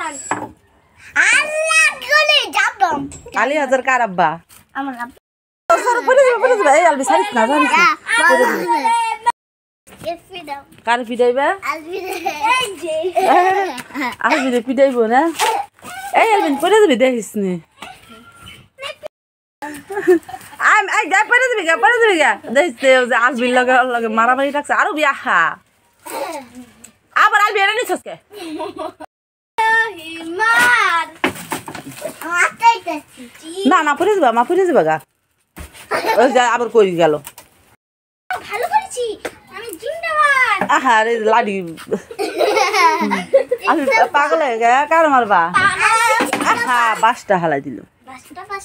হাসান আল্লাহ গলি যাবম আলী হাজার কার আব্বা আমার আব্বা সর পড়ে যাবে এই আলবি সারিস না জানিস না কার পিটাইবা আলবি রে পিটাইব না এই আলবিন পড়ে যাবি দেখিস নি আই গা পড়ে যাবি গা দেখিস যে আলবির লগে মারামারি রাখছে আরো বিয়া খা আবার আলবি এনে নিছস কে না না পড়ে যাবা মা পড়ে যাবা গা ওই যা আবার কই গেল ভালো করেছি আমি জিন্দাবাদ আহা রে লাডি আমি পাগল হয়ে গে কার মারবা আহা বাসটা হালাই দিল বাস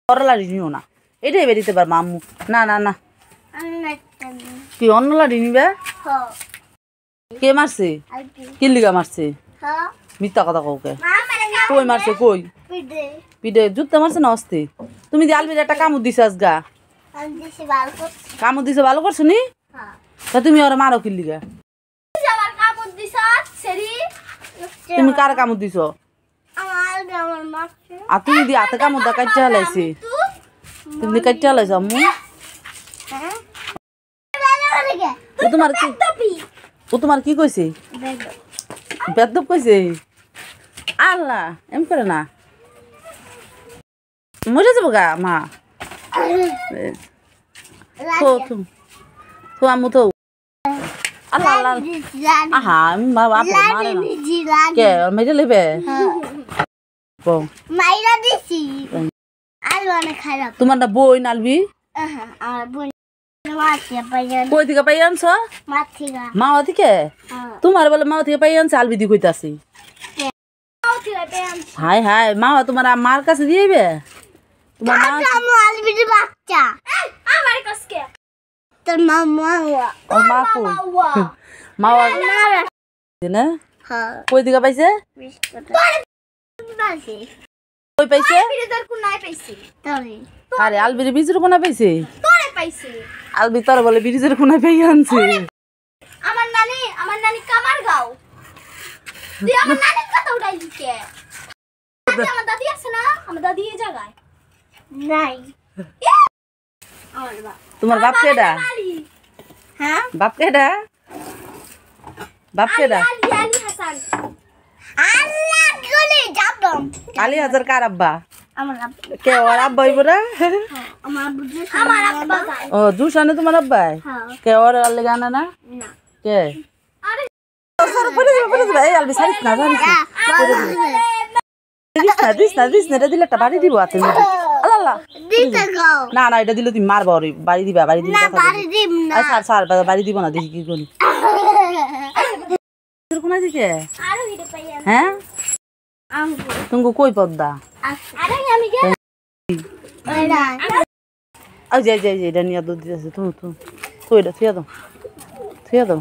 ওর লাডি নিও না এটাই বেরিতে পার মাম্মু না না না কি অন্য লাডি নিবে কে মারছে কি লিগা মারছে মিথ্যা কথা কওকে কই মারছে কই পিঠে জুতা মারছে না অস্তে তুমি যে আলবির একটা কামড় দিছ গা কামড় দিছে ভালো করছো নি তা তুমি ওরা মারো কি লিগা তুমি কার কামড় দিছ আর তুমি দি হাতে কামড় দা কাটতে হালাইছে তুমি কাটতে হালাইছ আম্মু ও তোমার কি কইছে বেদব কইছে আল্লাহ এম করে না মরে যাবো গা মা থো আম্মু থো আল্লাহ আল্লাহ আহা বাবা মারে না কে মেরে লেবে মাইরা দিছি আলু অনেক খারাপ তোমার না বই নালবি আমার বোন মাথিয়া পাইয়ান কই থেকে পাই আনছ মাথিয়া মাওয়া থেকে তোমার বলে মাওয়া থেকে পাই আনছ আলবি দি কইতাছি মাথিয়া পাইয়ান হাই হাই মাওয়া তোমার মার কাছে দিয়েবে তোমার মা আমু আলবির বাচ্চা আমার কাছে তোর মামা ও মা কই মাওয়া না হ্যাঁ কই থেকে পাইছে কই পাইছে বিরিজের কোনায় পাইছি তোরে আরে আলবির বীজের কোনা পাইছে তোরে পাইছি আলবি তোর বলে বীজের কোনা পাই আনছে আমার নানি কামার গাও তুই আমার নানি কত উড়াইলি কে আমার দাদি আছে না আমার দাদি এই জায়গায় নাই আমার বাবা তোমার বাপ কেডা হ্যাঁ বাপ কেডা আলী হাসান আল্লাহ গলি যাবম আলী হাজার কার আব্বা আমার আব্বা কে ওর আব্বা হইব না আমার আব্বা ও জুসানে তোমার আব্বাই হ্যাঁ কে ওর আল্লে গানা না না কে আরে সর পড়ে যাবে এই আলবি সারিস না জানিস না দিস না এটা দিলে একটা বাড়ি দিব তুমি আল্লাহ দিতে গাও না না এটা দিলে তুমি মারবা ওরে বাড়ি দিবা বাড়ি দিবা না বাড়ি দিম না স্যার বাড়ি দিব না দেখি কি করি কোন দিকে আরো হিরে পাইয়া হ্যাঁ আমগো তুমি কই পদ্দা আরে আমি গে এডা আই যাই এটা নিয়ে দুধ দিতেছে তুমি এটা থুয়া দাও